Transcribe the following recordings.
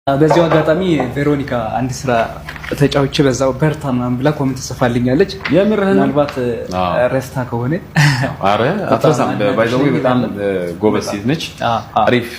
በዚሁ አጋጣሚ ቬሮኒካ አንድ ስራ ተጫውቼ በዛው በርታ ምናምን ብላ ኮሜንት ጽፋልኛለች። የምርህን ምናልባት ረስታ ከሆነ አረ አትረሳም። ባይዘው በጣም ጎበዝ ሴት ነች። አሪፍ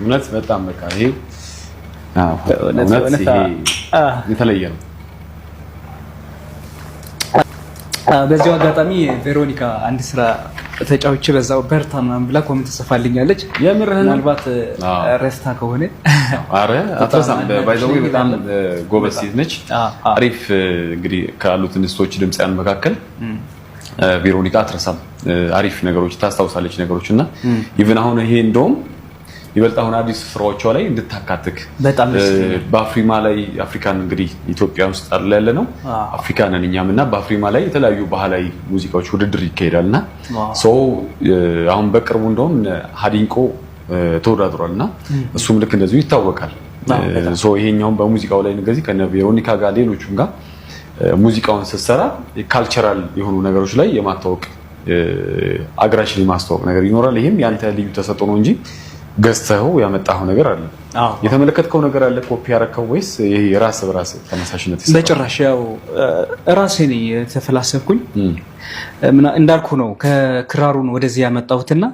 እውነት በጣም በቃ ይሄ እውነት ይሄ የተለየ ነው። በዚሁ አጋጣሚ ቬሮኒካ አንድ ስራ ተጫውቼ በዛው በርታ ምናምን ብላ ኮሜንት ጽፋልኛለች። የምርህን ምናልባት ረስታ ከሆነ አረ አትረሳም። ባይዘው በጣም ጎበዝ ሴት ነች። አሪፍ እንግዲህ ካሉት እንስቶች ድምጽያን መካከል ቬሮኒካ አትረሳም። አሪፍ ነገሮች ታስታውሳለች ነገሮችና ኢቭን አሁን ይሄ እንደውም ይበልጥ አሁን አዲስ ስራዎቿ ላይ እንድታካትክ በጣም በአፍሪማ ላይ አፍሪካን እንግዲህ ኢትዮጵያ ውስጥ ያለ ነው አፍሪካንን እኛምና በአፍሪማ ላይ የተለያዩ ባህላዊ ሙዚቃዎች ውድድር ይካሄዳልና አሁን በቅርቡ እንደውም ሀዲንቆ ተወዳድሯልና እሱም ልክ እንደዚሁ ይታወቃል። ይሄኛውን በሙዚቃው ላይ እንደዚህ ከነ ቬሮኒካ ጋር ሌሎቹም ጋር ሙዚቃውን ስትሰራ ካልቸራል የሆኑ ነገሮች ላይ የማታወቅ አግራሽን የማስተዋወቅ ነገር ይኖራል። ይሄም ያንተ ልዩ ተሰጥኦ ነው እንጂ ገዝተው ያመጣው ነገር አለ። የተመለከትከው ነገር አለ ኮፒ ያረከው ወይስ ይሄ የራስ በራስ ተነሳሽነት ይሰራል? በጭራሽ ያው ራሴ ነኝ የተፈላሰብኩኝ እንዳልኩ ነው። ከክራሩን ወደዚህ ያመጣሁትና